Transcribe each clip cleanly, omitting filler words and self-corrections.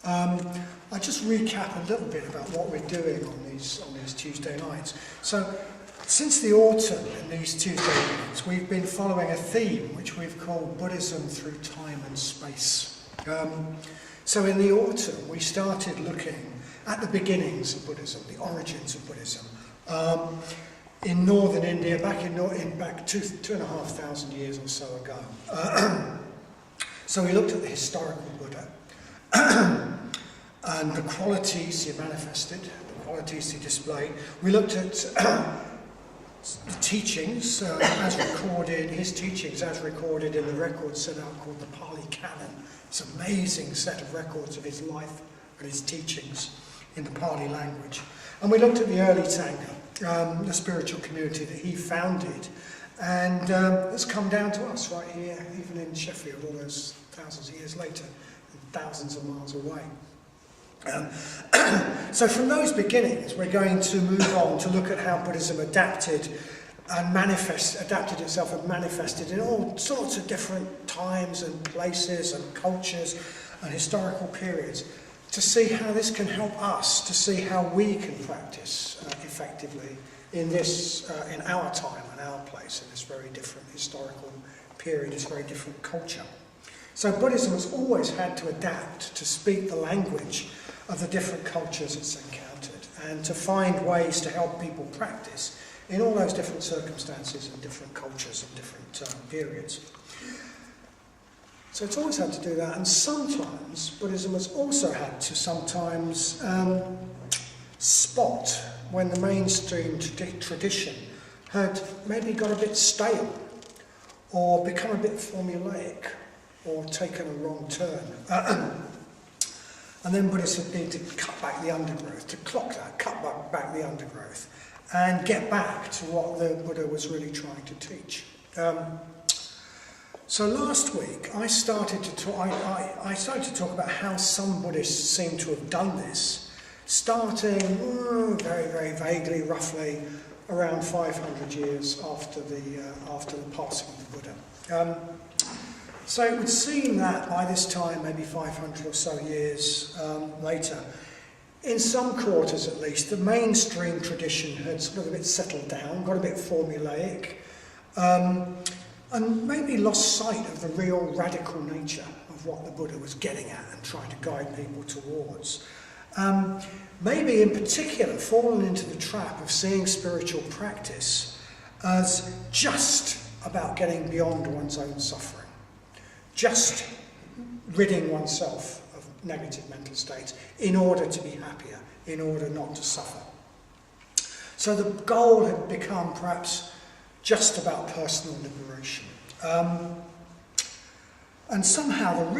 I'll just recap a little bit about what we're doing on these Tuesday nights. So, since the autumn in these Tuesday evenings, we've been following a theme which we've called Buddhism through time and space. So in the autumn, we started looking at the beginnings of Buddhism, the origins of Buddhism, in northern India, back 2,500 years or so ago. So we looked at the historical Buddha and the qualities he manifested, the qualities he displayed. We looked at the teachings as recorded, his teachings as recorded in the records set out called the Pali Canon. It's an amazing set of records of his life and his teachings in the Pali language. And we looked at the early Sangha, the spiritual community that he founded, and has come down to us right here, even in Sheffield, all those thousands of years later, and thousands of miles away. So from those beginnings, we're going to move on to look at how Buddhism adapted itself and manifested in all sorts of different times and places and cultures and historical periods, to see how this can help us, to see how we can practice effectively in our time and our place, in this very different historical period, this very different culture. So Buddhism has always had to adapt to speak the language of the different cultures it's encountered, and to find ways to help people practice in all those different circumstances and different cultures and different periods. So it's always had to do that, and sometimes Buddhism has also had to sometimes spot when the mainstream tradition had maybe got a bit stale, or become a bit formulaic, or taken a wrong turn. And then Buddhists would need to cut back the undergrowth, to cut back the undergrowth, and get back to what the Buddha was really trying to teach. So last week I started to talk about how some Buddhists seem to have done this, starting very, very vaguely, roughly around 500 years after the passing of the Buddha. So it would seem that by this time, maybe 500 or so years later, in some quarters at least, the mainstream tradition had sort of a bit settled down, got a bit formulaic, and maybe lost sight of the real radical nature of what the Buddha was getting at and trying to guide people towards. Maybe in particular fallen into the trap of seeing spiritual practice as just about getting beyond one's own suffering, just ridding oneself of negative mental states in order to be happier, in order not to suffer. So the goal had become perhaps just about personal liberation. And somehow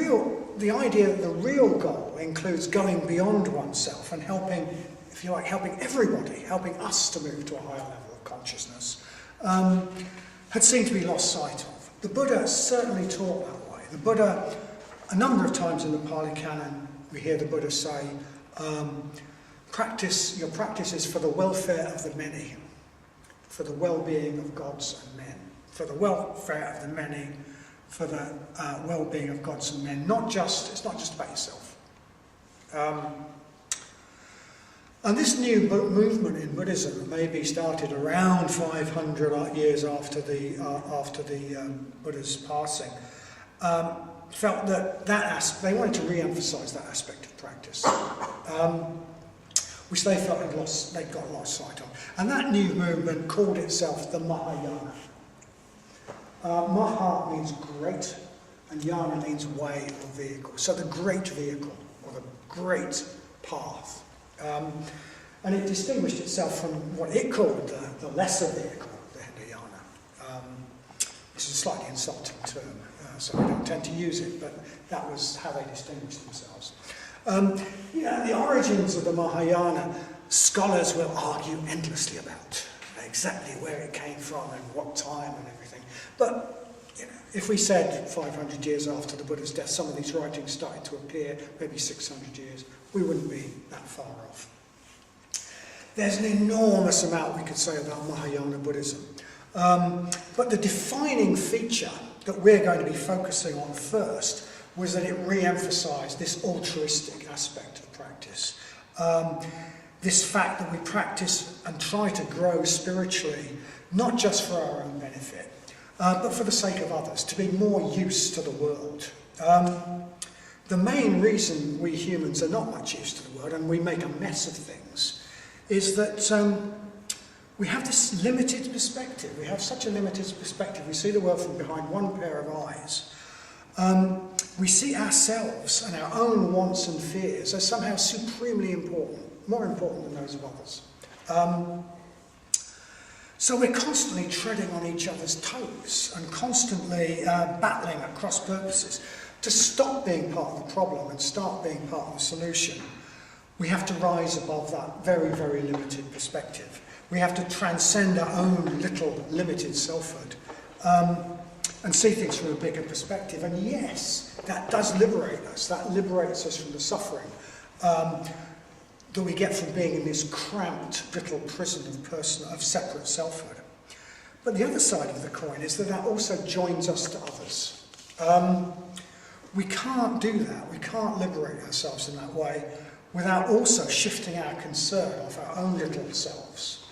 the idea that the real goal includes going beyond oneself and helping, if you like, helping everybody, helping us to move to a higher level of consciousness, had seemed to be lost sight of. The Buddha certainly taught that way. The Buddha, a number of times in the Pali Canon, we hear the Buddha say, your practice is for the welfare of the many, for the well-being of gods and men, for the welfare of the many, for the well-being of gods and men. It's not just about yourself. And this new movement in Buddhism, maybe started around 500 years after the Buddha's passing, felt that they wanted to re-emphasize that aspect of practice, which they felt they'd got lost sight of. And that new movement called itself the Mahayana. Maha means great, and yana means way or vehicle. So the great vehicle, or the great path. And it distinguished itself from what it called the lesser vehicle, the Hinayana. This is a slightly insulting term, so we don't tend to use it, but that was how they distinguished themselves. The origins of the Mahayana, scholars will argue endlessly about exactly where it came from and what time and everything. But if we said 500 years after the Buddha's death, some of these writings started to appear, maybe 600 years, we wouldn't be that far off. There's an enormous amount we could say about Mahayana Buddhism. But the defining feature that we're going to be focusing on first was that it re-emphasised this altruistic aspect of practice. This fact that we practice and try to grow spiritually, not just for our own benefit, but for the sake of others, to be more use to the world. The main reason we humans are not much use to the world, and we make a mess of things, is that we have this limited perspective. We have such a limited perspective. We see the world from behind one pair of eyes. We see ourselves and our own wants and fears as somehow supremely important, more important than those of others. So we're constantly treading on each other's toes and constantly battling at cross purposes. To stop being part of the problem and start being part of the solution, we have to rise above that very, very limited perspective. We have to transcend our own little limited selfhood and see things from a bigger perspective. And yes, that does liberate us. That liberates us from the suffering that we get from being in this cramped little prison of separate selfhood. But the other side of the coin is that also joins us to others. We can't do that. We can't liberate ourselves in that way without also shifting our concern off our own little selves.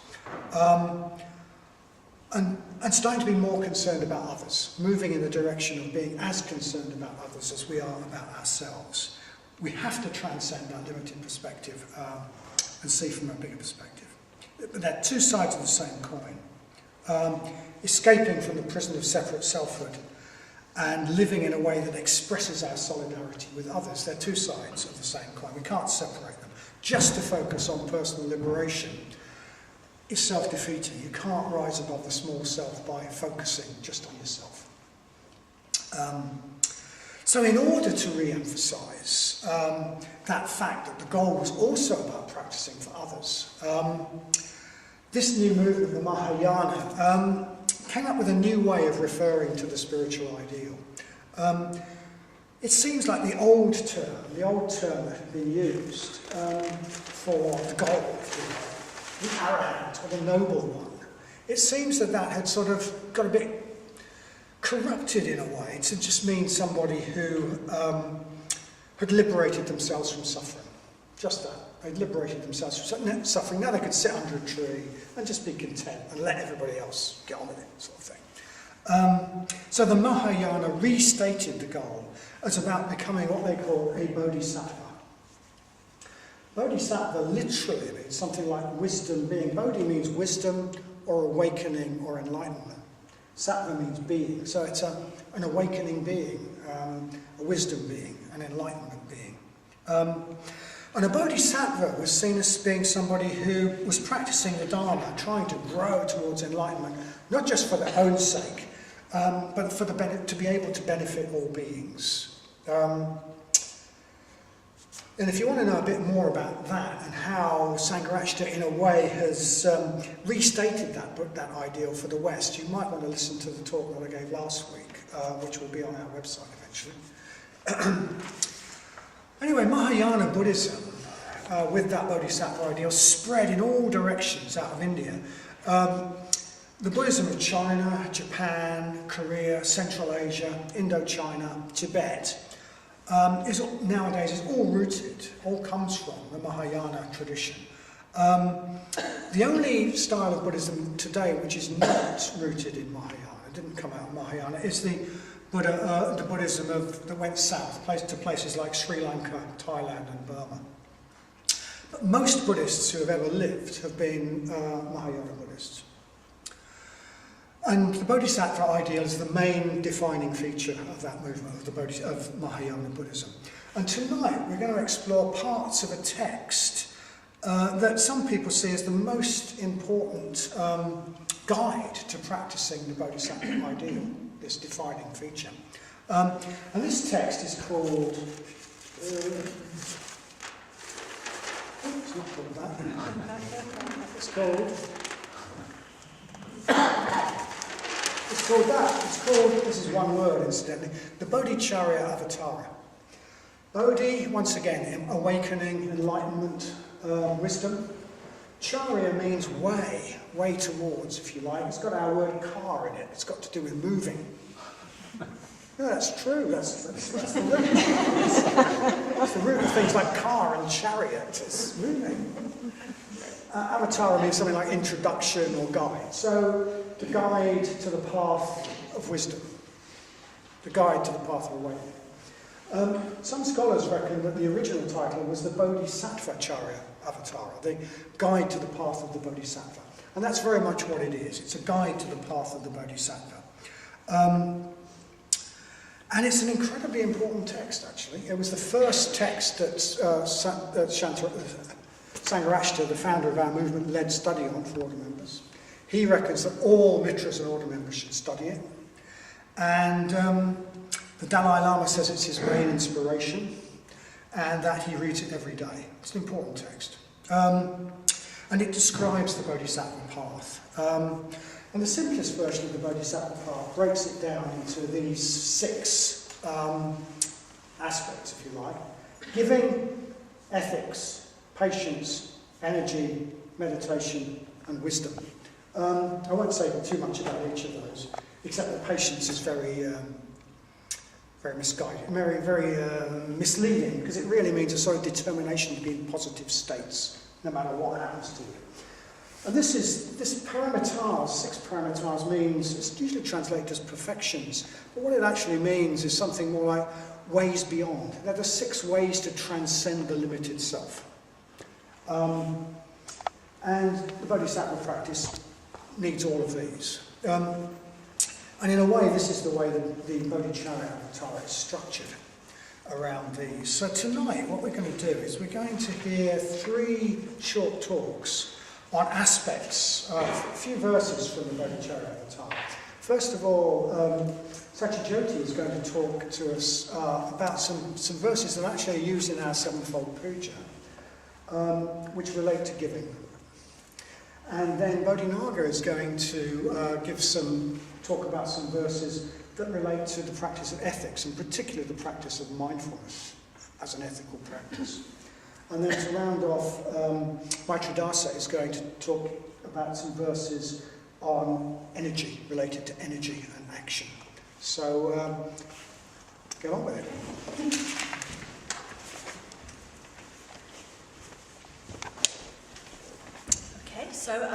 And starting to be more concerned about others, moving in the direction of being as concerned about others as we are about ourselves. We have to transcend that limited perspective and see from a bigger perspective. But they're two sides of the same coin. Escaping from the prison of separate selfhood and living in a way that expresses our solidarity with others. They're two sides of the same coin. We can't separate them. Just to focus on personal liberation is self-defeating. You can't rise above the small self by focusing just on yourself. So in order to re-emphasise that fact that the goal was also about practicing for others, this new movement, the Mahayana, came up with a new way of referring to the spiritual ideal. It seems like the old term that had been used for the goal, the arahant or the noble one, it seems that had sort of got a bit corrupted in a way to just mean somebody who had liberated themselves from suffering. Just that. They'd liberated themselves from suffering. Now they could sit under a tree and just be content and let everybody else get on with it, sort of thing. So the Mahayana restated the goal as about becoming what they call a bodhisattva. Bodhisattva literally means something like wisdom being. Bodhi means wisdom or awakening or enlightenment. Sattva means being. So it's an awakening being, a wisdom being, an enlightenment being. And a bodhisattva was seen as being somebody who was practicing the Dharma, trying to grow towards enlightenment, not just for their own sake, but for to be able to benefit all beings. And if you want to know a bit more about that and how Sangha in a way has restated that ideal for the West, you might want to listen to the talk that I gave last week, which will be on our website eventually. Anyway, Mahayana Buddhism, with that Bodhisattva ideal, spread in all directions out of India. The Buddhism of China, Japan, Korea, Central Asia, Indochina, Tibet, nowadays is all rooted, all comes from the Mahayana tradition. The only style of Buddhism today which is not rooted in Mahayana, didn't come out of Mahayana, is the Buddhism that went south, to places like Sri Lanka, Thailand and Burma. But most Buddhists who have ever lived have been Mahayana Buddhists. And the Bodhisattva ideal is the main defining feature of that movement, of Mahayana Buddhism. And tonight we're going to explore parts of a text that some people see as the most important guide to practicing the Bodhisattva ideal, this defining feature. And this text is called... it's not called that. It's called that. It's called, this is one word incidentally, the Bodhicaryavatara. Bodhi, once again, awakening, enlightenment, wisdom. Charya means way towards, if you like. It's got our word car in it. It's got to do with moving. No, that's true. That's the root. That's the root of things like car and chariot. It's really. Avatara means something like introduction or guide. So, the guide to the path of wisdom. The guide to the path of awakening. Some scholars reckon that the original title was the Bodhisattva-charya Avatara, the guide to the path of the Bodhisattva. And that's very much what it is. It's a guide to the path of the Bodhisattva. And it's an incredibly important text, actually. It was the first text that Sangharashta, the founder of our movement, led study on for order members. He reckons that all mitras and order members should study it. And the Dalai Lama says it's his main inspiration, and that he reads it every day. It's an important text. And it describes the Bodhisattva path. And the simplest version of the Bodhisattva path breaks it down into these 6 aspects, if you like. Giving, ethics, patience, energy, meditation, and wisdom. I won't say too much about each of those, except that patience is very misguided, very misleading, because it really means a sort of determination to be in positive states, no matter what happens to you. And this paramatars, 6 paramatars means, it's usually translated as perfections, but what it actually means is something more like ways beyond. There are 6 ways to transcend the limited self. And the Bodhisattva practice needs all of these. And in a way, this is the way that the Bodhicaryavatara is structured around these. So tonight, what we're going to do is we're going to hear 3 short talks on aspects, a few verses from the Bodhicaryavatara. First of all, Satyajyoti is going to talk to us about some verses that actually are used in our sevenfold puja, which relate to giving. And then Bodhinaga is going to talk about some verses that relate to the practice of ethics, in particular the practice of mindfulness as an ethical practice. And then to round off, Maitridasa is going to talk about some verses on energy, related to energy and action. So, get on with it. Okay, so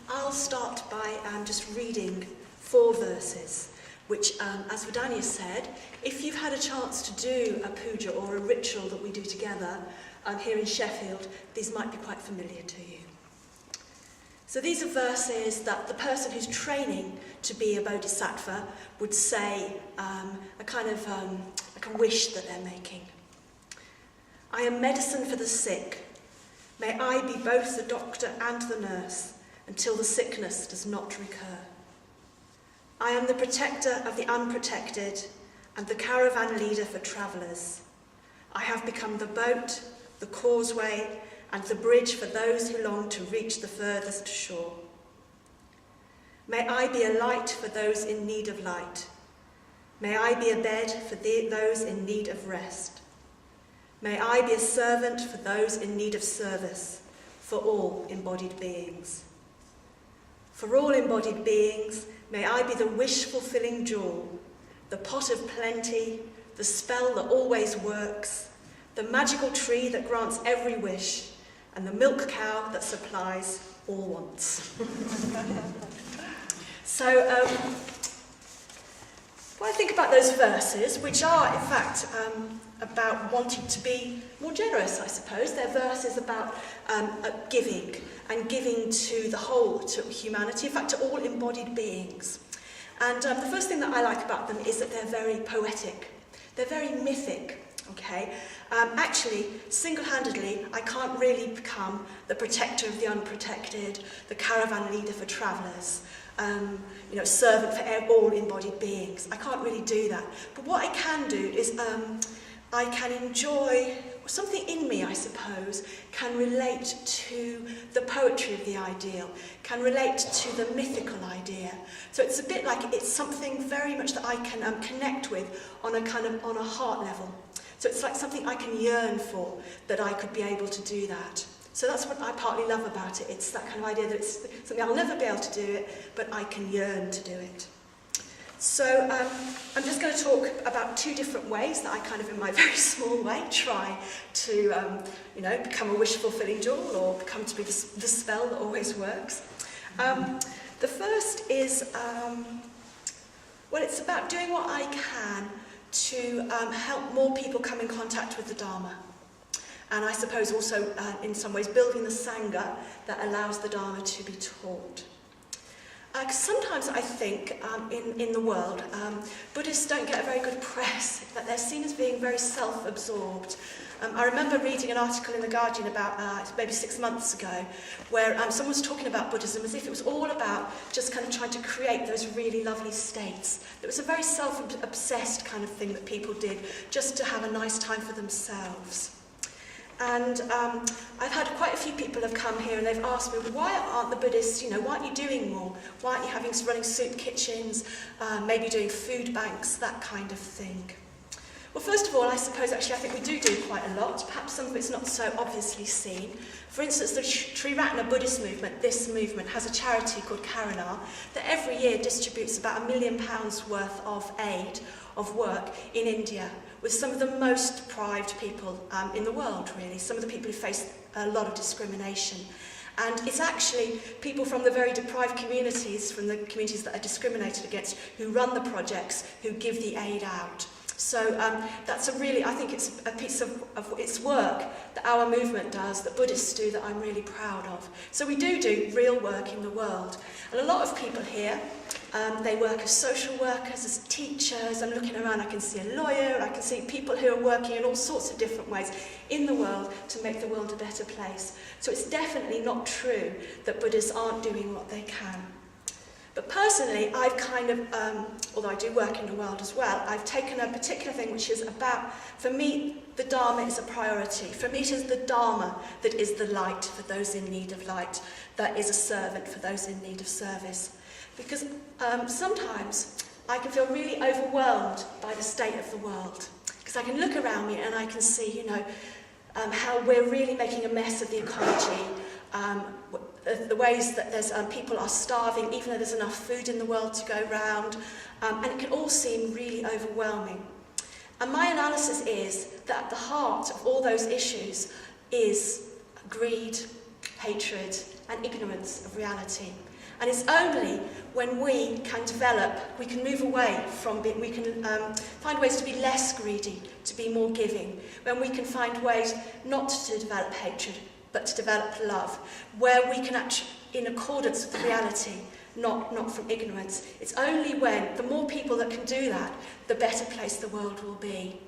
I'll start by just reading 4 verses, which, as Vidania said, if you've had a chance to do a puja or a ritual that we do together here in Sheffield, these might be quite familiar to you. So these are verses that the person who's training to be a bodhisattva would say, like a wish that they're making. I am medicine for the sick. May I be both the doctor and the nurse until the sickness does not recur. I am the protector of the unprotected and the caravan leader for travellers. I have become the boat, the causeway, and the bridge for those who long to reach the furthest shore. May I be a light for those in need of light. May I be a bed for those in need of rest. May I be a servant for those in need of service, for all embodied beings. For all embodied beings, may I be the wish-fulfilling jewel, the pot of plenty, the spell that always works, the magical tree that grants every wish, and the milk cow that supplies all wants. So, when I think about those verses, which are, in fact, about wanting to be more generous, I suppose. They're verses about giving, and giving to the whole, to humanity, in fact, to all embodied beings. And the first thing that I like about them is that they're very poetic. They're very mythic. Okay, actually, single-handedly, I can't really become the protector of the unprotected, the caravan leader for travellers, servant for all embodied beings. I can't really do that. But what I can do is I can enjoy, something in me, I suppose, can relate to the poetry of the ideal, can relate to the mythical idea. So it's a bit like it's something very much that I can connect with on a heart level. So it's like something I can yearn for, that I could be able to do that. So that's what I partly love about it. It's that kind of idea that it's something I'll never be able to do it, but I can yearn to do it. So I'm just going to talk about two different ways that I kind of, in my very small way, try to, become a wish-fulfilling jewel or come to be the spell that always works. The first is, it's about doing what I can to help more people come in contact with the Dharma. And I suppose also, in some ways, building the Sangha that allows the Dharma to be taught. Because sometimes I think in the world, Buddhists don't get a very good press, that they're seen as being very self-absorbed. I remember reading an article in The Guardian about maybe 6 months ago, where someone was talking about Buddhism as if it was all about just kind of trying to create those really lovely states. It was a very self-obsessed kind of thing that people did just to have a nice time for themselves. And I've had quite a few people have come here and they've asked me, why aren't the Buddhists, why aren't you doing more? Why aren't you running soup kitchens, maybe doing food banks, that kind of thing? Well, first of all, I suppose actually I think we do quite a lot. Perhaps some of it's not so obviously seen. For instance, the Triratna Buddhist movement, this movement, has a charity called Karuna that every year distributes about £1 million worth of aid, of work in India, with some of the most deprived people in the world, really, some of the people who face a lot of discrimination. And it's actually people from the very deprived communities, from the communities that are discriminated against, who run the projects, who give the aid out. So that's I think it's a piece of its work that our movement does, that Buddhists do, that I'm really proud of. So we do real work in the world. And a lot of people here, they work as social workers, as teachers. I'm looking around, I can see a lawyer, I can see people who are working in all sorts of different ways in the world to make the world a better place. So it's definitely not true that Buddhists aren't doing what they can. But personally, I've kind of, although I do work in the world as well, I've taken a particular thing which is about, for me, the Dharma is a priority. For me, it is the Dharma that is the light for those in need of light, that is a servant for those in need of service. Because sometimes I can feel really overwhelmed by the state of the world. Because I can look around me and I can see, how we're really making a mess of the ecology, the ways that there's people are starving, even though there's enough food in the world to go round, and it can all seem really overwhelming. And my analysis is that at the heart of all those issues is greed, hatred, and ignorance of reality. And it's only when we can we can move away from we can find ways to be less greedy, to be more giving, when we can find ways not to develop hatred, but to develop love, where we can actually, in accordance with the reality, not from ignorance. It's only when, the more people that can do that, the better place the world will be.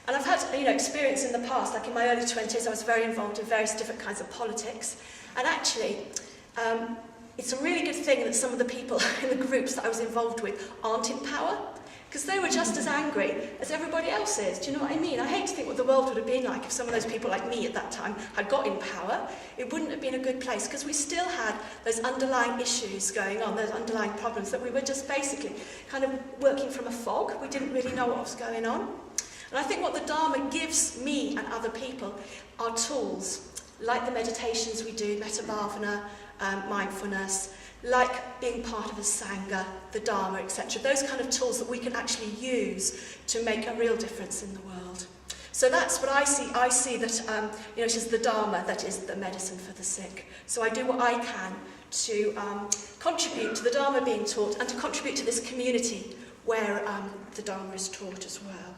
And I've had, experience in the past, like in my early 20s, I was very involved in various different kinds of politics. And actually, it's a really good thing that some of the people in the groups that I was involved with aren't in power, because they were just as angry as everybody else is. Do you know what I mean? I hate to think what the world would have been like if some of those people like me at that time had got in power. It wouldn't have been a good place, because we still had those underlying issues going on, those underlying problems that we were just basically kind of working from a fog. We didn't really know what was going on. And I think what the Dharma gives me and other people are tools, like the meditations we do, metta bhavana, mindfulness, like being part of a Sangha, the Dharma, etc. Those kind of tools that we can actually use to make a real difference in the world. So that's what I see. I see that it is the Dharma that is the medicine for the sick. So I do what I can to contribute to the Dharma being taught and to contribute to this community where the Dharma is taught as well.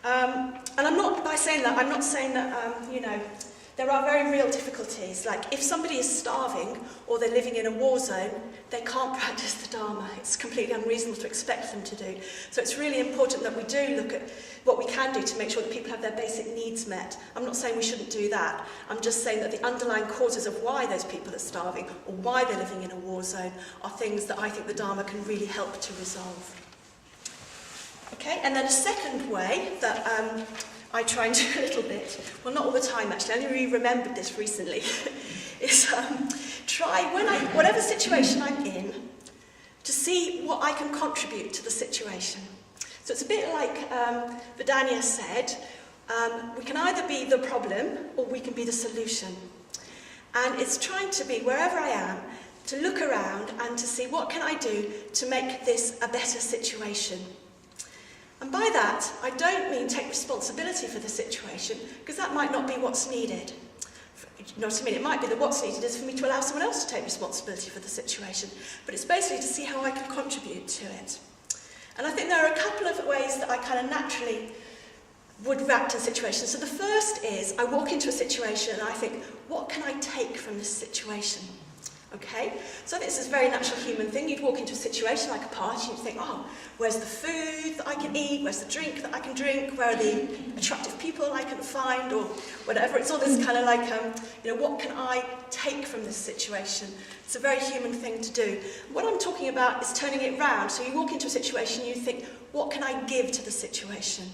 And I'm not saying that, there are very real difficulties. Like if somebody is starving or they're living in a war zone, they can't practice the Dharma. It's completely unreasonable to expect them to do. So it's really important that we do look at what we can do to make sure that people have their basic needs met. I'm not saying we shouldn't do that. I'm just saying that the underlying causes of why those people are starving or why they're living in a war zone are things that I think the Dharma can really help to resolve. Okay, and then a second way that I try and do a little bit, well not all the time actually, I only remembered this recently, is try, whatever situation I'm in, to see what I can contribute to the situation. So it's a bit like Vidania said, we can either be the problem or we can be the solution. And it's trying to be, wherever I am, to look around and to see what can I do to make this a better situation. And by that, I don't mean take responsibility for the situation, because that might not be what's needed. You know what I mean? It might be that what's needed is for me to allow someone else to take responsibility for the situation, but it's basically to see how I can contribute to it. And I think there are a couple of ways that I kind of naturally would react in situations. So the first is, I walk into a situation and I think, what can I take from this situation? Okay? So I think this is a very natural human thing. You'd walk into a situation like a party and you'd think, oh, where's the food that I can eat? Where's the drink that I can drink? Where are the attractive people I can find? Or whatever. It's all this kind of like, what can I take from this situation? It's a very human thing to do. What I'm talking about is turning it round. So you walk into a situation and you think, what can I give to the situation?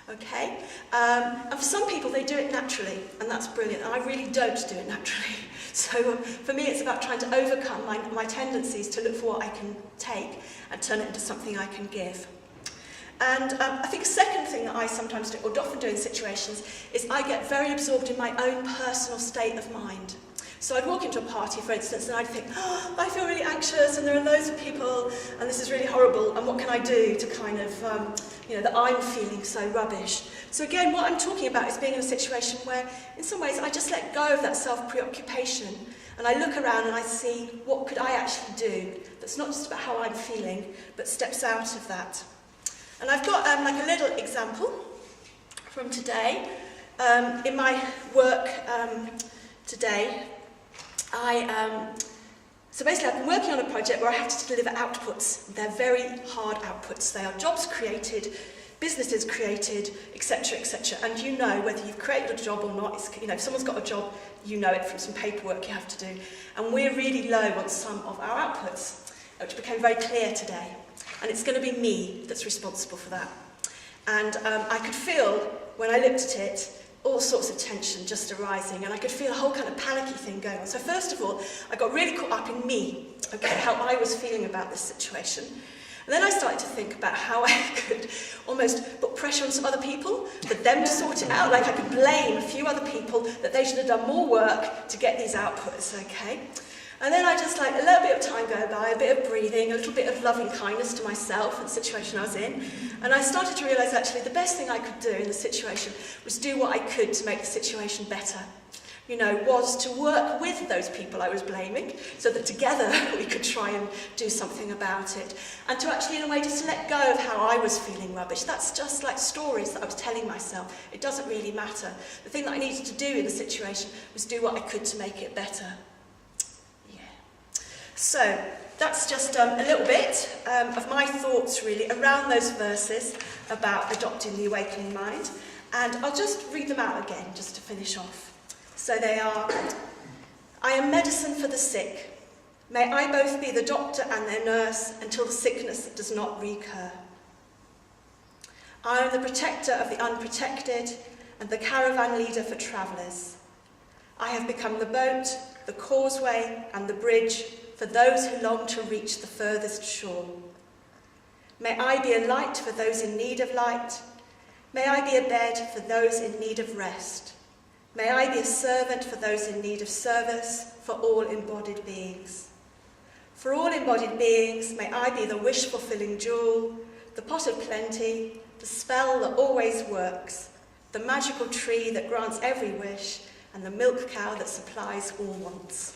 Okay? And for some people, they do it naturally, and that's brilliant. And I really don't do it naturally. So for me, it's about trying to overcome my tendencies to look for what I can take and turn it into something I can give. And I think a second thing that I sometimes do, or often do in situations, is I get very absorbed in my own personal state of mind. So I'd walk into a party, for instance, and I'd think, oh, I feel really anxious, and there are loads of people, and this is really horrible, and what can I do to kind of, that I'm feeling so rubbish. So again, what I'm talking about is being in a situation where, in some ways, I just let go of that self-preoccupation, and I look around and I see what could I actually do that's not just about how I'm feeling, but steps out of that. And I've got like a little example from today. In my work today, so basically I've been working on a project where I have to deliver outputs. They're very hard outputs. They are jobs created, businesses created, etc., etc. And you know whether you've created a job or not. If someone's got a job, you know it from some paperwork you have to do. And we're really low on some of our outputs, which became very clear today. And it's going to be me that's responsible for that. And I could feel, when I looked at it, all sorts of tension just arising, and I could feel a whole kind of panicky thing going on. So first of all, I got really caught up in me, okay, how I was feeling about this situation. And then I started to think about how I could almost put pressure on some other people, for them to sort it out. Like I could blame a few other people that they should have done more work to get these outputs, okay? And then I just a little bit of time go by, a bit of breathing, a little bit of loving kindness to myself and the situation I was in. And I started to realise actually the best thing I could do in the situation was do what I could to make the situation better. Was to work with those people I was blaming so that together we could try and do something about it. And to actually, in a way, just let go of how I was feeling rubbish. That's just like stories that I was telling myself. It doesn't really matter. The thing that I needed to do in the situation was do what I could to make it better. So that's just a little bit of my thoughts really around those verses about adopting the awakening mind. And I'll just read them out again just to finish off. So they are, I am medicine for the sick. May I both be the doctor and their nurse until the sickness does not recur. I am the protector of the unprotected and the caravan leader for travellers. I have become the boat, the causeway and the bridge for those who long to reach the furthest shore. May I be a light for those in need of light. May I be a bed for those in need of rest. May I be a servant for those in need of service, for all embodied beings. For all embodied beings, may I be the wish-fulfilling jewel, the pot of plenty, the spell that always works, the magical tree that grants every wish, and the milk cow that supplies all wants.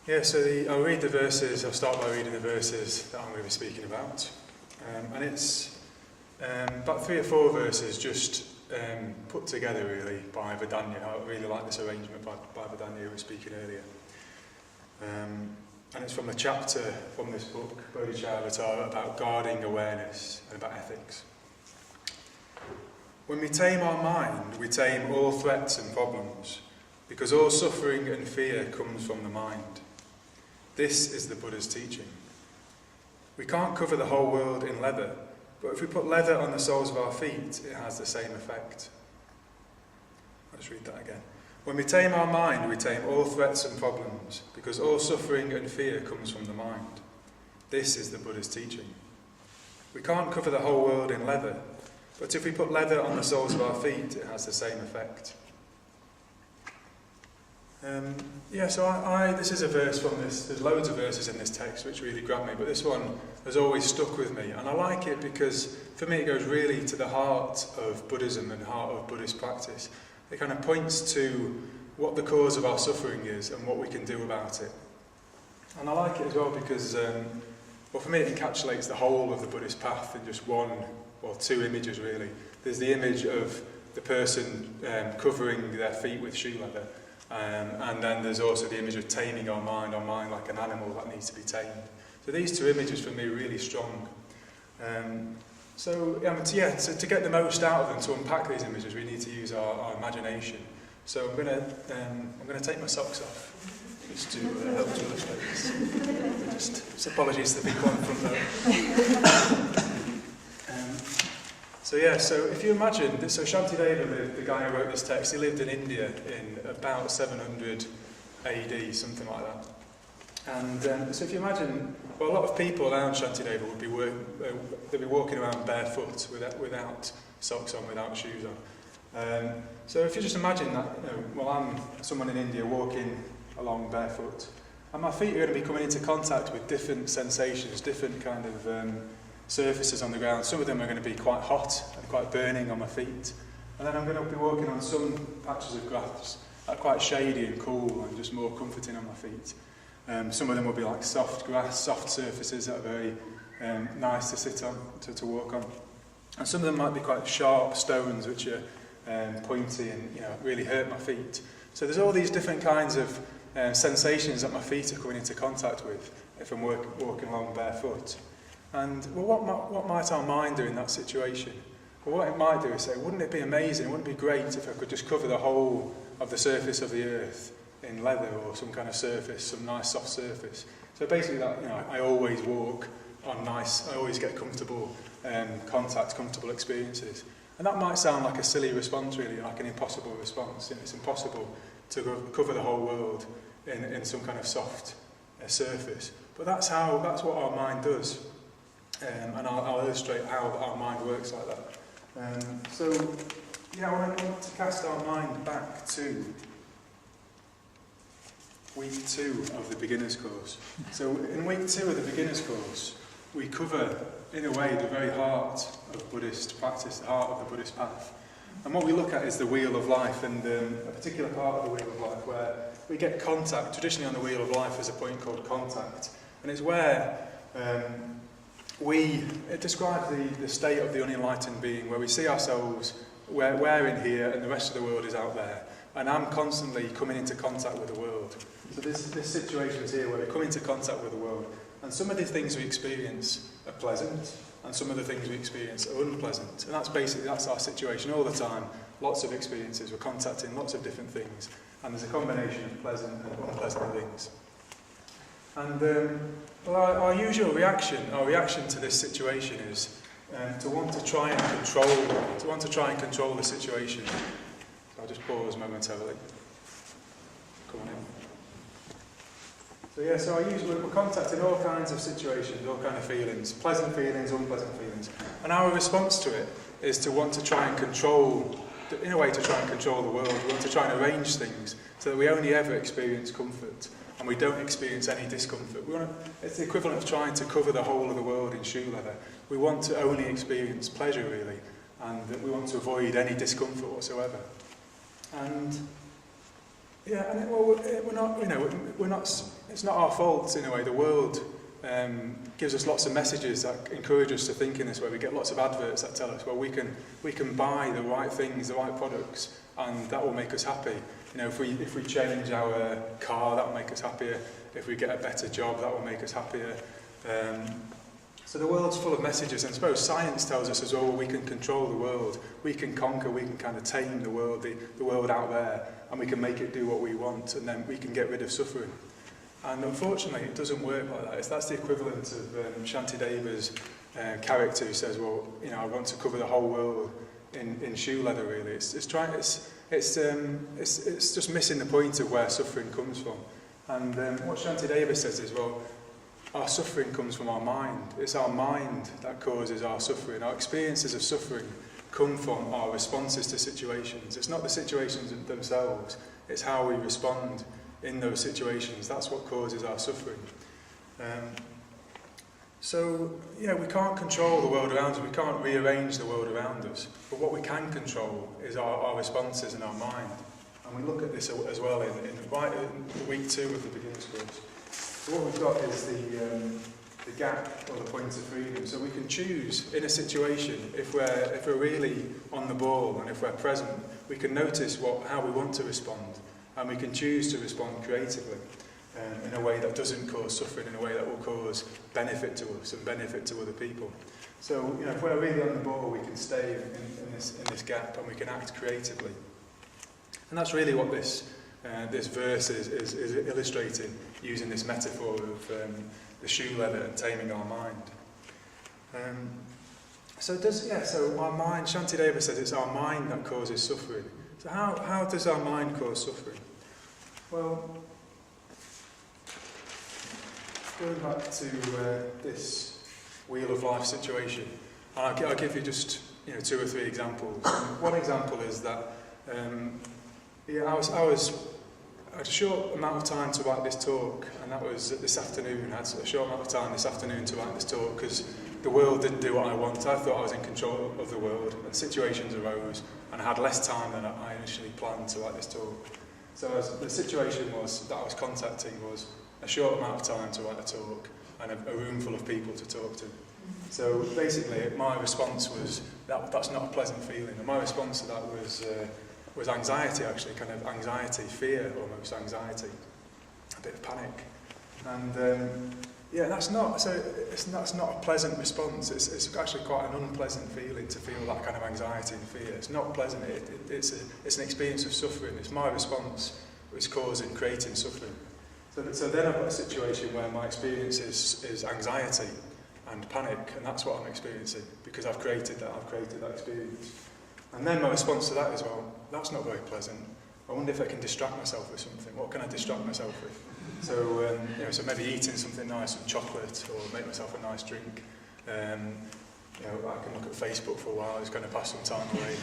Yeah, so I'll read the verses, I'll start by reading the verses that I'm going to be speaking about. And it's about 3 or 4 verses just put together really by Vedanya. I really like this arrangement by Vedanya who was speaking earlier. And it's from a chapter from this book, Bodhicaryavatara, about guarding awareness and about ethics. When we tame our mind, we tame all threats and problems, because all suffering and fear comes from the mind. This is the Buddha's teaching. We can't cover the whole world in leather, but if we put leather on the soles of our feet, it has the same effect. just read that again. When we tame our mind, we tame all threats and problems, because all suffering and fear comes from the mind. This is the Buddha's teaching. We can't cover the whole world in leather, but if we put leather on the soles of our feet, it has the same effect. So this is a verse from this. There's loads of verses in this text which really grab me, but this one has always stuck with me, and I like it because for me it goes really to the heart of Buddhism and heart of Buddhist practice. It kind of points to what the cause of our suffering is and what we can do about it. And I like it as well because, for me it encapsulates the whole of the Buddhist path in just two images really. There's the image of the person covering their feet with shoe leather. And then there's also the image of taming our mind like an animal that needs to be tamed. So these two images for me are really strong. So to get the most out of them, to unpack these images, we need to use our imagination. So I'm going to take my socks off, just to help to illustrate this. Just apologies to the people on the front row. So if you imagine, so Shantideva, the guy who wrote this text, he lived in India in about 700 AD, something like that. And so if you imagine, a lot of people around Shantideva they'd be walking around barefoot, without socks on, without shoes on. So if you just imagine that, I'm someone in India walking along barefoot, and my feet are going to be coming into contact with different sensations, different kind of surfaces on the ground. Some of them are going to be quite hot and quite burning on my feet. And then I'm going to be walking on some patches of grass that are quite shady and cool and just more comforting on my feet. Some of them will be like soft grass, soft surfaces that are very nice to sit on, to walk on. And some of them might be quite sharp stones which are pointy and really hurt my feet. So there's all these different kinds of sensations that my feet are coming into contact with if I'm walking along barefoot. And what might our mind do in that situation? Well, what it might do is say, wouldn't it be amazing, wouldn't it be great if I could just cover the whole of the surface of the earth in leather or some kind of surface, some nice soft surface. So basically that, I always walk on nice, I always get comfortable contact, comfortable experiences. And that might sound like a silly response really, like an impossible response. It's impossible to cover the whole world in some kind of soft surface. But that's what our mind does. And I'll illustrate how our mind works like that. I want to cast our mind back to week 2 of the beginner's course. So in week 2 of the beginner's course, we cover, in a way, the very heart of Buddhist practice, the heart of the Buddhist path. And what we look at is the wheel of life, and a particular part of the wheel of life where we get contact. Traditionally on the wheel of life there's a point called contact, and it's where it describes the state of the unenlightened being, where we see ourselves, we're in here and the rest of the world is out there, and I'm constantly coming into contact with the world. So this situation is here where we come into contact with the world, and some of the things we experience are pleasant, and some of the things we experience are unpleasant, and that's our situation all the time. Lots of experiences, we're contacting lots of different things, and there's a combination of pleasant and unpleasant things. And our usual reaction to this situation is to want to try and control the situation. So I'll just pause momentarily. Come on in. So we're contacting all kinds of situations, all kinds of feelings, pleasant feelings, unpleasant feelings, and our response to it is to want to try and control, in a way, to try and control the world. We want to try and arrange things so that we only ever experience comfort. And we don't experience any discomfort. It's the equivalent of trying to cover the whole of the world in shoe leather. We want to only experience pleasure, really, and we want to avoid any discomfort whatsoever. And it's not our fault in a way. The world gives us lots of messages that encourage us to think in this way. We get lots of adverts that tell us, well, we can buy the right things, the right products, and that will make us happy. If we change our car, that will make us happier. If we get a better job, that will make us happier. So the world's full of messages, and I suppose science tells us as well, we can control the world, we can conquer, we can kind of tame the world, the world out there, and we can make it do what we want, and then we can get rid of suffering. And unfortunately, it doesn't work like that. That's the equivalent of Shantideva's character who says, well, I want to cover the whole world in shoe leather, really. It's just missing the point of where suffering comes from. And what Shantideva says is, well, our suffering comes from our mind. It's our mind that causes our suffering. Our experiences of suffering come from our responses to situations. It's not the situations themselves, it's how we respond in those situations. That's what causes our suffering. So, we can't control the world around us, we can't rearrange the world around us, but what we can control is our responses in our mind. And we look at this as well in week 2 of the beginner's course. So what we've got is the gap or the point of freedom. So we can choose in a situation, if we're really on the ball and if we're present, we can notice how we want to respond, and we can choose to respond creatively. In a way that doesn't cause suffering, in a way that will cause benefit to us and benefit to other people. So, if we're really on the ball, we can stay in this gap and we can act creatively. And that's really what this verse is illustrating, using this metaphor of the shoe leather and taming our mind. So our mind, Shantideva says it's our mind that causes suffering. So how does our mind cause suffering? Well, going back to this wheel of life situation, and I'll give you just 2 or 3 examples. One example is that I had a short amount of time to write this talk, and that was this afternoon. I had a short amount of time this afternoon to write this talk because the world didn't do what I wanted. I thought I was in control of the world, and situations arose, and I had less time than I initially planned to write this talk. So the situation that I was contacting was a short amount of time to write a talk and a room full of people to talk to. So basically my response was, that's not a pleasant feeling, and my response to that was anxiety, actually, kind of anxiety, fear, almost anxiety, a bit of panic. And that's not a pleasant response. It's actually quite an unpleasant feeling to feel that kind of anxiety and fear. It's not pleasant. It's an experience of suffering. It's my response which is creating suffering. So then I've got a situation where my experience is anxiety and panic, and that's what I'm experiencing because I've created that experience. And then my response to that is, well, that's not very pleasant. I wonder if I can distract myself with something. What can I distract myself with? So, so maybe eating something nice, some chocolate, or make myself a nice drink. I can look at Facebook for a while, just kind of pass some time away.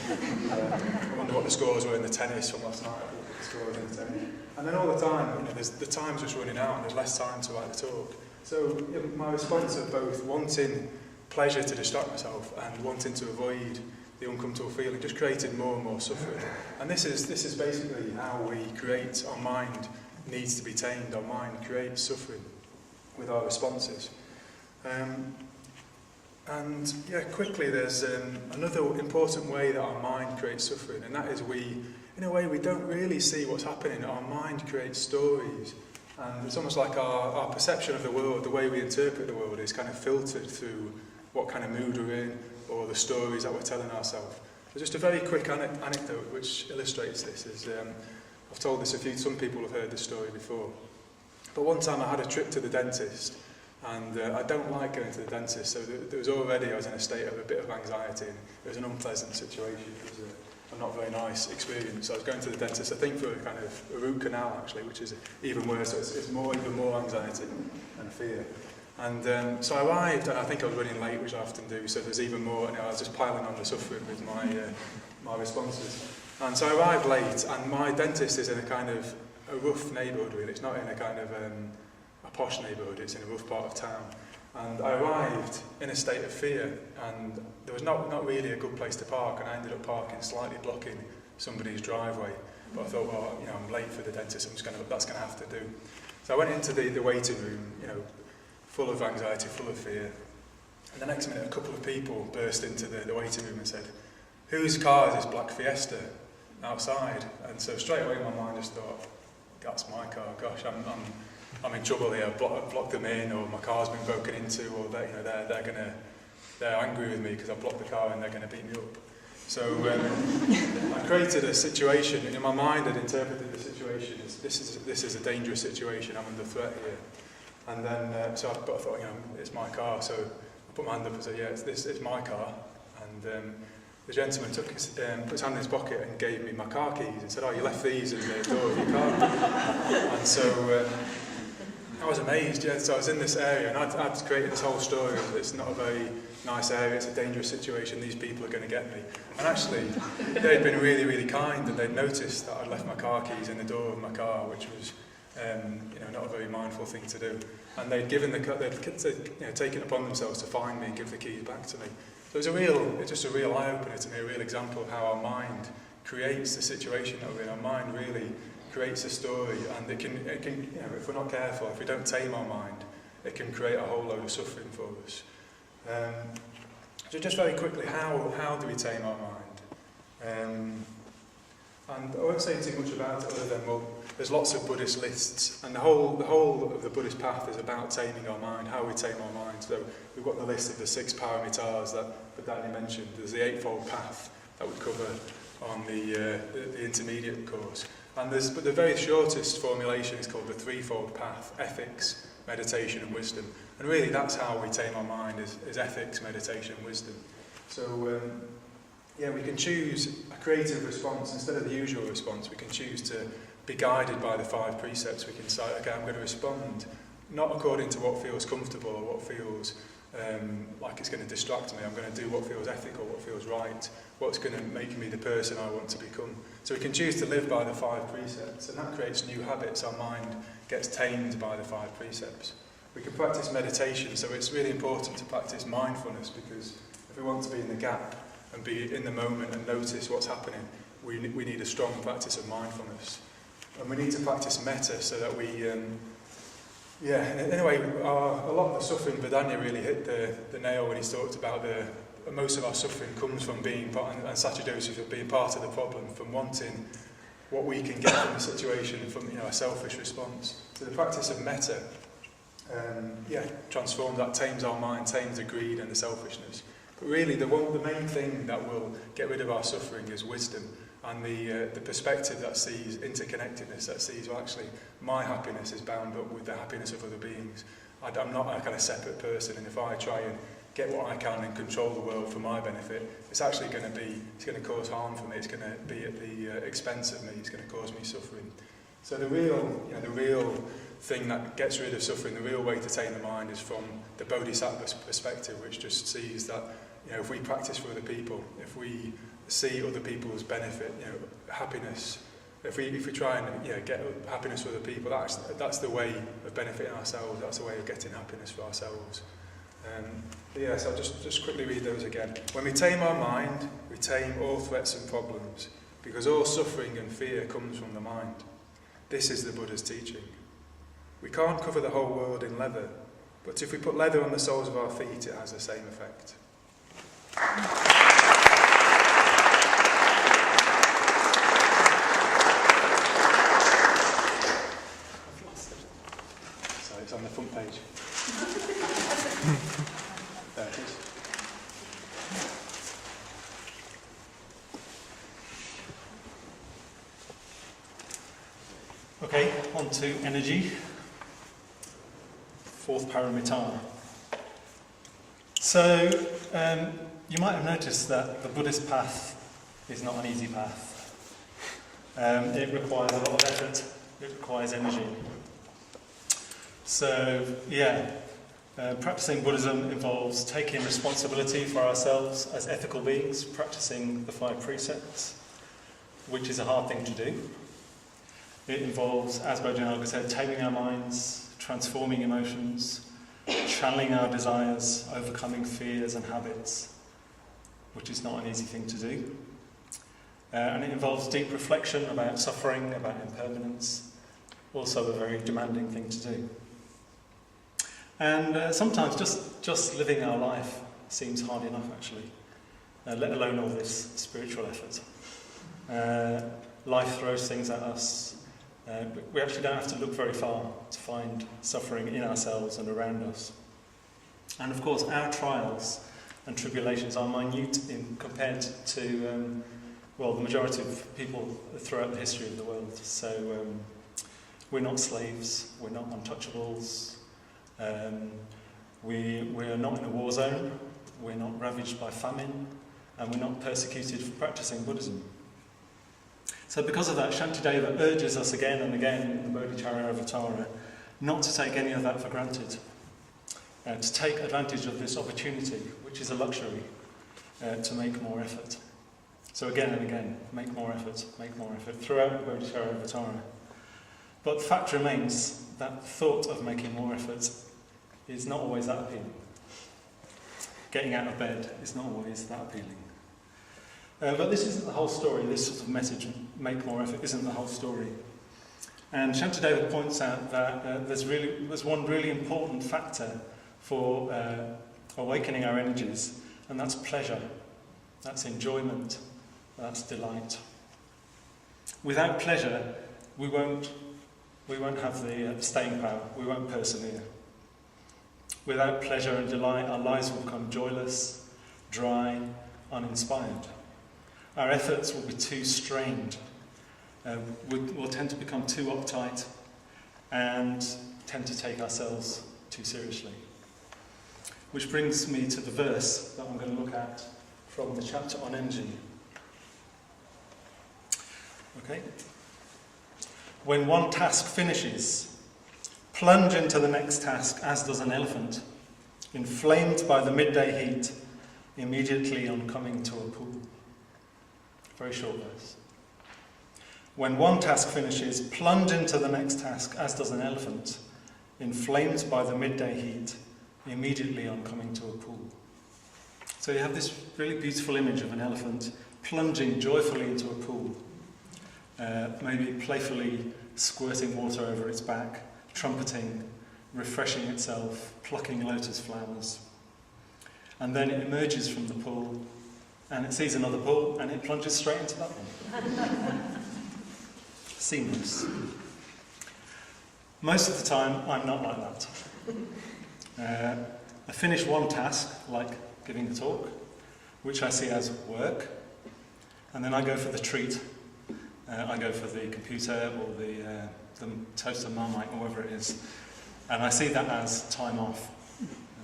I wonder what the scores were in the tennis from last night. I look at the scores in the tennis. And then all the time, the time's just running out and there's less time to write the talk. So my response of both wanting pleasure to distract myself and wanting to avoid the uncomfortable feeling just created more and more suffering. And this is basically how we create. Our mind needs to be tamed. Our mind creates suffering with our responses. Quickly, there's another important way that our mind creates suffering, and that is in a way, we don't really see what's happening. Our mind creates stories, and it's almost like our perception of the world, the way we interpret the world, is kind of filtered through what kind of mood we're in, or the stories that we're telling ourselves. So just a very quick anecdote which illustrates this is, I've told this some people have heard this story before, but one time I had a trip to the dentist, and I don't like going to the dentist, so I was in a state of a bit of anxiety, and it was an unpleasant situation. It was a not very nice experience. So I was going to the dentist, I think for a root canal actually, which is even worse, so it's even more anxiety and fear. And so I arrived, and I think I was running late, which I often do, so there's even more, I was just piling on the suffering with my responses. And so I arrived late, and my dentist is in a kind of a rough neighbourhood really. It's not in a kind of a posh neighbourhood, it's in a rough part of town. And I arrived in a state of fear, and there was not really a good place to park, and I ended up parking slightly blocking somebody's driveway. But I thought, well, I'm late for the dentist, that's going to have to do. So I went into the waiting room, full of anxiety, full of fear. And the next minute, a couple of people burst into the waiting room and said, "Whose car is this black Fiesta outside?" And so straight away my mind just thought, that's my car, gosh, I'm in trouble here, I've blocked them in, or my car's been broken into, or they're angry with me because I blocked the car and they're going to beat me up. So I created a situation, and in my mind I'd interpreted the situation as this is a dangerous situation, I'm under threat here. And then I thought, it's my car, so I put my hand up and said, yeah, it's my car. And the gentleman took his, put his hand in his pocket and gave me my car keys and said, "Oh, you left these in the door of your car." And so I was amazed, yeah. So I was in this area and I'd created this whole story of it's not a very nice area, it's a dangerous situation, these people are going to get me. And actually, they'd been really, really kind, and they'd noticed that I'd left my car keys in the door of my car, which was not a very mindful thing to do. And they'd taken it upon themselves to find me and give the keys back to me. So it's just a real eye-opener to me, a real example of how our mind creates the situation that we're in. Our mind really creates a story, and it can if we're not careful, if we don't tame our mind, it can create a whole load of suffering for us. So just very quickly, how do we tame our mind? And I won't say too much about it other than, well, there's lots of Buddhist lists, and the whole of the Buddhist path is about taming our mind, how we tame our mind. So we've got the list of the 6 paramitas that Daniel mentioned. There's the 8-fold path that we cover on the intermediate course. But the very shortest formulation is called the 3-fold path: ethics, meditation and wisdom. And really that's how we tame our mind, is ethics, meditation and wisdom. So we can choose a creative response instead of the usual response. We can choose to be guided by the 5 precepts. We can say, okay, I'm going to respond not according to what feels comfortable or what feels like it's going to distract me. I'm going to do what feels ethical, what feels right, what's going to make me the person I want to become. So we can choose to live by the 5 precepts, and that creates new habits. Our mind gets tamed by the 5 precepts. We can practice meditation, so it's really important to practice mindfulness, because if we want to be in the gap and be in the moment and notice what's happening, we need a strong practice of mindfulness. And we need to practice metta so that we, in a way, a lot of the suffering, Vedanya really hit the nail when he talked about most of our suffering comes from being part, and Satyajyoti from being part of the problem, from wanting what we can get from the situation, from a selfish response. So the practice of metta, transforms that, tames our mind, tames the greed and the selfishness. But really, the main thing that will get rid of our suffering is wisdom, and the perspective that sees interconnectedness, that sees, well, actually, my happiness is bound up with the happiness of other beings. I'm not a kind of separate person, and if I try and get what I can and control the world for my benefit, it's actually going to cause harm for me. It's going to be at the expense of me. It's going to cause me suffering. So the real thing that gets rid of suffering, the real way to tame the mind, is from the Bodhisattva's perspective, which just sees that if we practice for other people, if we see other people's benefit, happiness, if we try and get happiness for other people, that's the way of benefiting ourselves. That's the way of getting happiness for ourselves. So I'll just quickly read those again. When we tame our mind, we tame all threats and problems, because all suffering and fear comes from the mind. This is the Buddha's teaching. We can't cover the whole world in leather, but if we put leather on the soles of our feet, it has the same effect. So it's on the front page. There it is. Okay, on to energy. 4th paramitana. So, you might have noticed that the Buddhist path is not an easy path. It requires a lot of effort, it requires energy. So, practicing Buddhism involves taking responsibility for ourselves as ethical beings, practicing the 5 precepts, which is a hard thing to do. It involves, as Bodhinaga said, taming our minds, transforming emotions, channeling our desires, overcoming fears and habits, which is not an easy thing to do. And it involves deep reflection about suffering, about impermanence, also a very demanding thing to do. And sometimes just living our life seems hard enough, actually, let alone all this spiritual effort. Life throws things at us. We actually don't have to look very far to find suffering in ourselves and around us. And of course, our trials and tribulations are minute compared to, the majority of people throughout the history of the world. So we're not slaves, we're not untouchables, we are not in a war zone, we're not ravaged by famine, and we're not persecuted for practicing Buddhism. So because of that, Shantideva urges us again and again in the Bodhicaryavatara not to take any of that for granted, to take advantage of this opportunity, which is a luxury, to make more effort. So again and again, make more effort throughout the Bodhicaryavatara. But the fact remains that thought of making more effort is not always that appealing. Getting out of bed is not always that appealing. But this isn't the whole story. This sort of message, make more effort, isn't the whole story. And Shantideva points out that there's one really important factor for awakening our energies, and that's pleasure, that's enjoyment, that's delight. Without pleasure, we won't have the staying power, we won't persevere. Without pleasure and delight, our lives will become joyless, dry, uninspired. Our efforts will be too strained. We'll tend to become too uptight and tend to take ourselves too seriously. Which brings me to the verse that I'm going to look at from the chapter on energy. Okay? When one task finishes, plunge into the next task as does an elephant, inflamed by the midday heat, immediately on coming to a pool. Very short verse. When one task finishes, plunge into the next task as does an elephant, inflamed by the midday heat, immediately on coming to a pool. So you have this really beautiful image of an elephant plunging joyfully into a pool, maybe playfully squirting water over its back, trumpeting, refreshing itself, plucking lotus flowers. And then it emerges from the pool, and it sees another pool, and it plunges straight into that one. Seamless. Most of the time, I'm not like that. I finish one task, like giving a talk, which I see as work, and then I go for the treat. I go for the computer or the toaster Marmite, or whatever it is, and I see that as time off.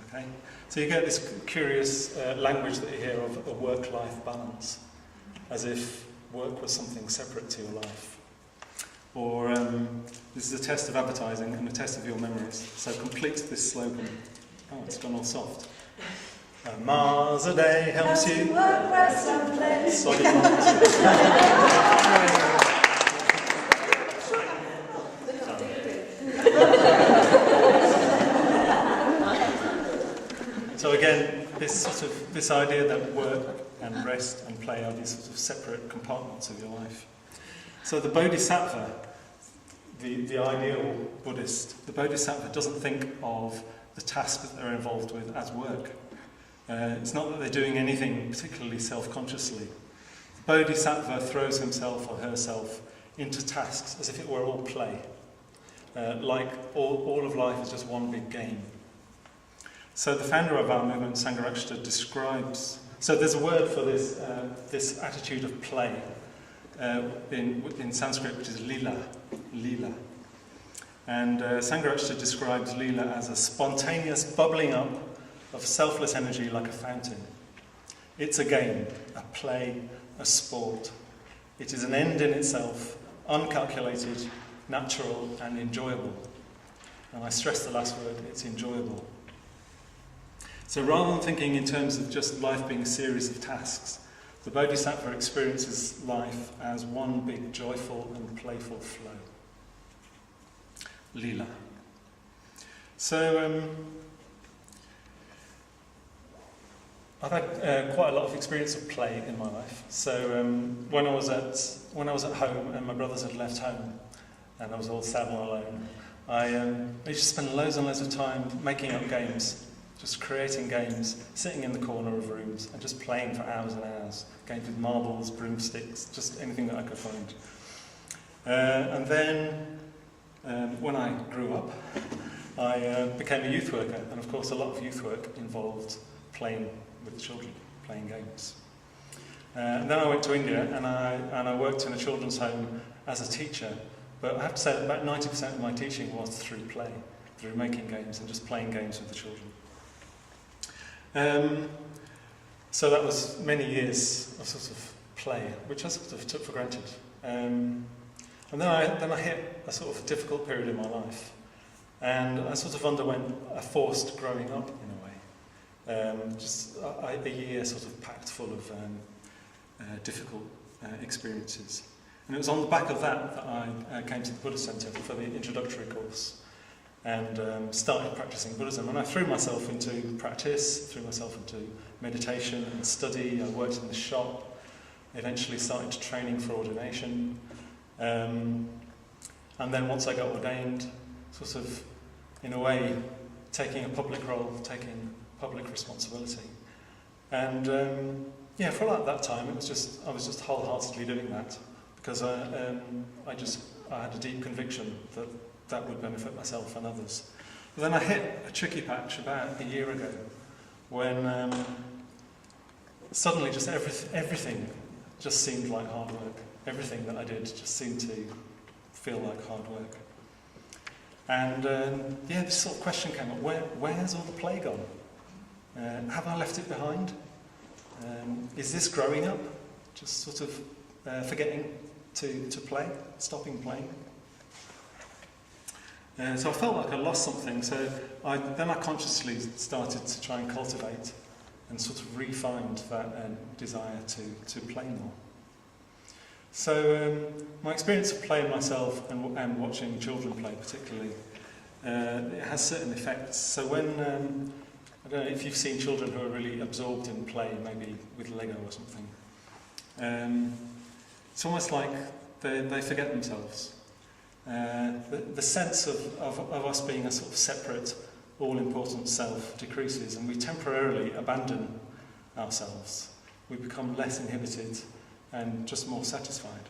Okay? So you get this curious language that you hear of a work-life balance, as if work was something separate to your life. Or this is a test of advertising and a test of your memories. So complete this slogan. Oh, it's gone all soft. A Mars a day helps you work, rest and play. Sorry, Mars. So again, this idea that work and rest and play are these sort of separate compartments of your life. So the Bodhisattva, the ideal Buddhist, the Bodhisattva doesn't think of the tasks that they're involved with as work. It's not that they're doing anything particularly self-consciously. The Bodhisattva throws himself or herself into tasks as if it were all play. Like all of life is just one big game. So the founder of our movement, Sangha describes... So there's a word for this attitude of play in Sanskrit, which is lila. And Sangha describes lila as a spontaneous bubbling up of selfless energy like a fountain. It's a game, a play, a sport. It is an end in itself, uncalculated, natural and enjoyable. And I stress the last word, it's enjoyable. So rather than thinking in terms of just life being a series of tasks, the Bodhisattva experiences life as one big joyful and playful flow. Lila. So I've had quite a lot of experience of play in my life. So when I was at home and my brothers had left home and I was all sad and alone, I used to spend loads and loads of time making up games. Just creating games, sitting in the corner of rooms and just playing for hours and hours. Games with marbles, broomsticks, just anything that I could find. And then, when I grew up, I became a youth worker. And of course, a lot of youth work involved playing with children, playing games. And then I went to India and I worked in a children's home as a teacher. But I have to say that about 90% of my teaching was through play, through making games and just playing games with the children. So that was many years of sort of play, which I sort of took for granted. And then I hit a sort of difficult period in my life, and I sort of underwent a forced growing up in a way. Just a year sort of packed full of difficult experiences. And it was on the back of that I came to the Buddhist Centre for the introductory course and started practicing Buddhism. And I threw myself into practice, threw myself into meditation and study. I worked in the shop, eventually started training for ordination. And then once I got ordained, sort of, in a way, taking a public role, taking public responsibility. And for like that time, I was just wholeheartedly doing that because I had a deep conviction that would benefit myself and others. But then I hit a tricky patch about a year ago when suddenly just everything just seemed like hard work. Everything that I did just seemed to feel like hard work. And this sort of question came up, where's all the play gone? Have I left it behind? Is this growing up? Just sort of forgetting to play, stopping playing? So I felt like I lost something, so I consciously started to try and cultivate and sort of re-find that desire to play more. So my experience of playing myself and watching children play particularly, it has certain effects. So when, I don't know if you've seen children who are really absorbed in play, maybe with Lego or something, it's almost like they forget themselves. The sense of us being a sort of separate, all-important self decreases, and we temporarily abandon ourselves. We become less inhibited and just more satisfied.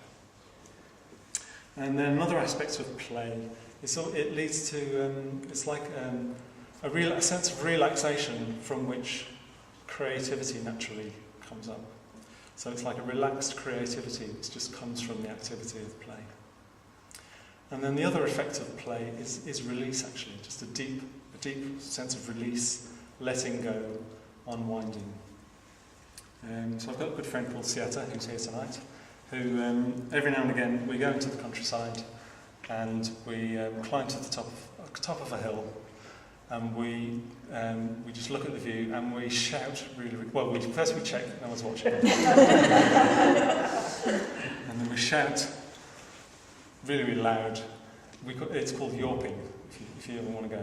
And then another aspect of play is it leads to it's like a sense of relaxation from which creativity naturally comes up. So it's like a relaxed creativity which just comes from the activity of play. And then the other effect of play is release, actually, just a deep sense of release, letting go, unwinding. So I've got a good friend called Sieta, who's here tonight, who every now and again we go into the countryside and we climb to the top of a hill, and we just look at the view and we shout really well. First we check no one's watching, and then we shout really, really loud. It's called yawping, if you ever want to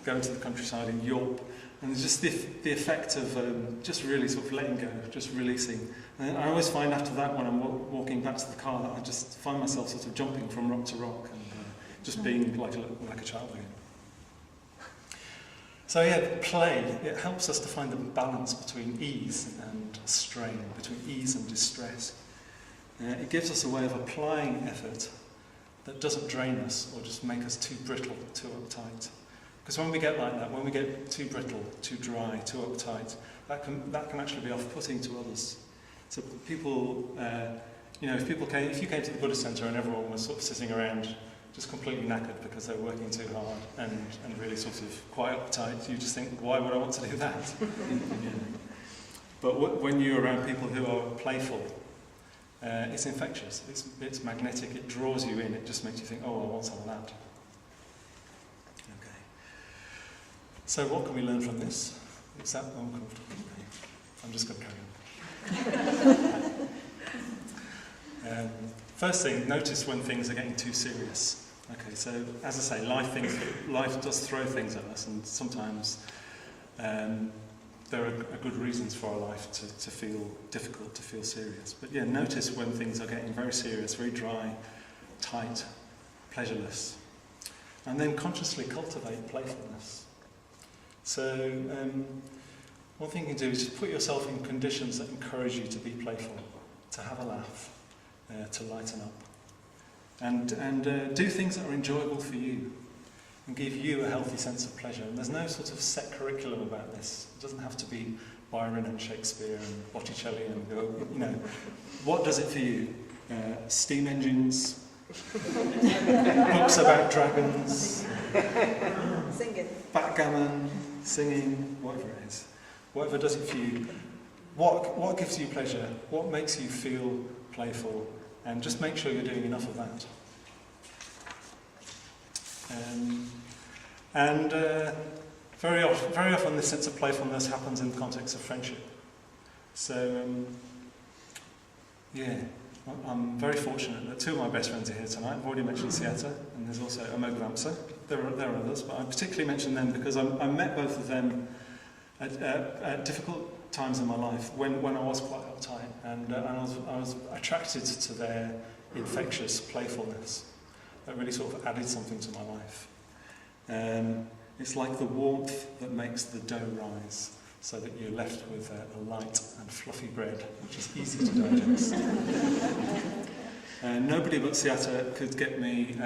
go into the countryside and yawp. And there's just the effect of just really sort of letting go, just releasing. And I always find after that, when I'm walking back to the car, that I just find myself sort of jumping from rock to rock and just being like a child again. So play, it helps us to find the balance between ease and strain, between ease and distress. It gives us a way of applying effort that doesn't drain us or just make us too brittle, too uptight. Because when we get like that, when we get too brittle, too dry, too uptight, that can actually be off-putting to others. So people, if you came to the Buddhist Centre and everyone was sort of sitting around just completely knackered because they were working too hard and really sort of quite uptight, you just think, why would I want to do that? But when you're around people who are playful, it's infectious, it's magnetic, it draws you in, it just makes you think, oh, I want some of that. Okay. So what can we learn from this? Is that uncomfortable? Okay. I'm just going to carry on. First thing, notice when things are getting too serious. Okay, so as I say, life does throw things at us, and sometimes there are good reasons for our life to feel difficult, to feel serious. But notice when things are getting very serious, very dry, tight, pleasureless. And then consciously cultivate playfulness. So one thing you can do is just put yourself in conditions that encourage you to be playful, to have a laugh, to lighten up. And do things that are enjoyable for you and give you a healthy sense of pleasure. And there's no sort of set curriculum about this. It doesn't have to be Byron and Shakespeare and Botticelli and what does it for you? Steam engines, books about dragons, singing, backgammon, singing, whatever it is. Whatever does it for you. what gives you pleasure, what makes you feel playful, and just make sure you're doing enough of that. Very often this sense of playfulness happens in the context of friendship. So, I'm very fortunate that two of my best friends are here tonight. I've already mentioned Siata, and there's also Mahayana. There are others, but I particularly mention them because I met both of them at difficult times in my life when I was quite uptight, and I was attracted to their infectious playfulness that really sort of added something to my life. It's like the warmth that makes the dough rise, so that you're left with a light and fluffy bread, which is easy to digest. Nobody but Siata could get me,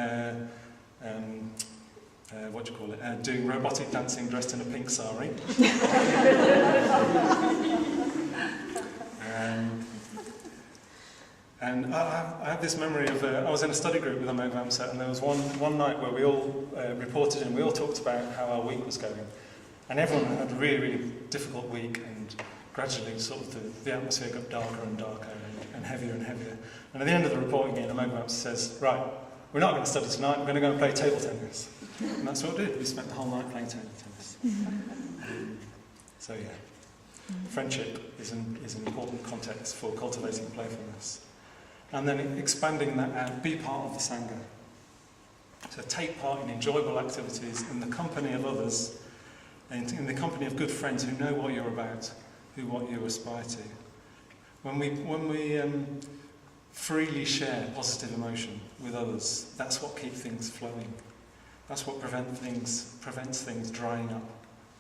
doing robotic dancing dressed in a pink sari. And I have this memory of, I was in a study group with Mahayana, and there was one night where we all reported and we all talked about how our week was going. And everyone had a really, really difficult week, and gradually sort of the atmosphere got darker and darker and heavier and heavier. And at the end of the report again, Mahayana says, right, we're not going to study tonight, we're going to go and play table tennis. And that's what we did. We spent the whole night playing table tennis. So yeah, friendship is an important context for cultivating playfulness. And then expanding that out, be part of the Sangha. So take part in enjoyable activities in the company of others, and in the company of good friends who know what you're about, what you aspire to. When we freely share positive emotion with others, that's what keeps things flowing. That's what prevents things drying up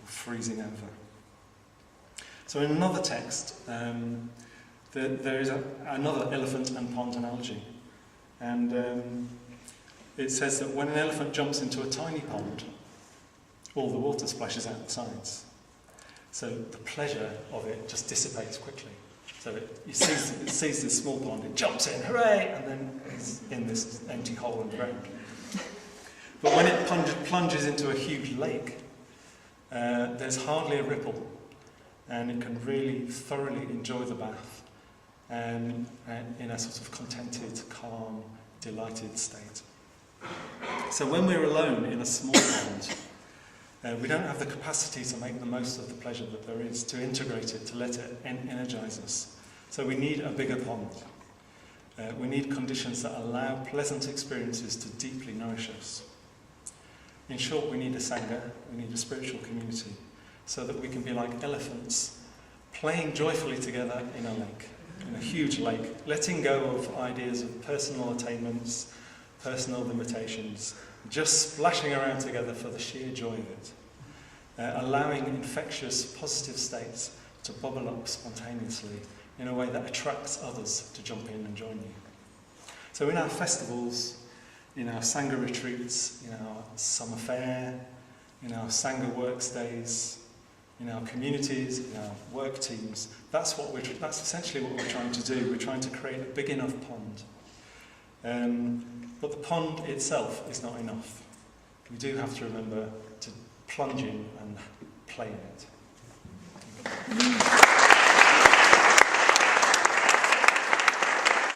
or freezing over. So in another text, there is another elephant and pond analogy. And it says that when an elephant jumps into a tiny pond, all the water splashes out the sides. So the pleasure of it just dissipates quickly. So it sees this small pond, it jumps in, hooray, and then it's in this empty hole in the ground. But when it plunges into a huge lake, there's hardly a ripple, and it can really thoroughly enjoy the bath in a sort of contented, calm, delighted state. So when we're alone in a small pond, we don't have the capacity to make the most of the pleasure that there is, to integrate it, to let it energize us. So we need a bigger pond. We need conditions that allow pleasant experiences to deeply nourish us. In short, we need a Sangha, we need a spiritual community, so that we can be like elephants, playing joyfully together in a lake, in a huge lake, letting go of ideas of personal attainments, personal limitations, just splashing around together for the sheer joy of it, allowing infectious, positive states to bubble up spontaneously in a way that attracts others to jump in and join you. So in our festivals, in our Sangha retreats, in our summer fair, in our Sangha works days, in our communities, in our work teams, that's essentially what we're trying to do. We're trying to create a big enough pond. But the pond itself is not enough. We do have to remember to plunge in and play in it.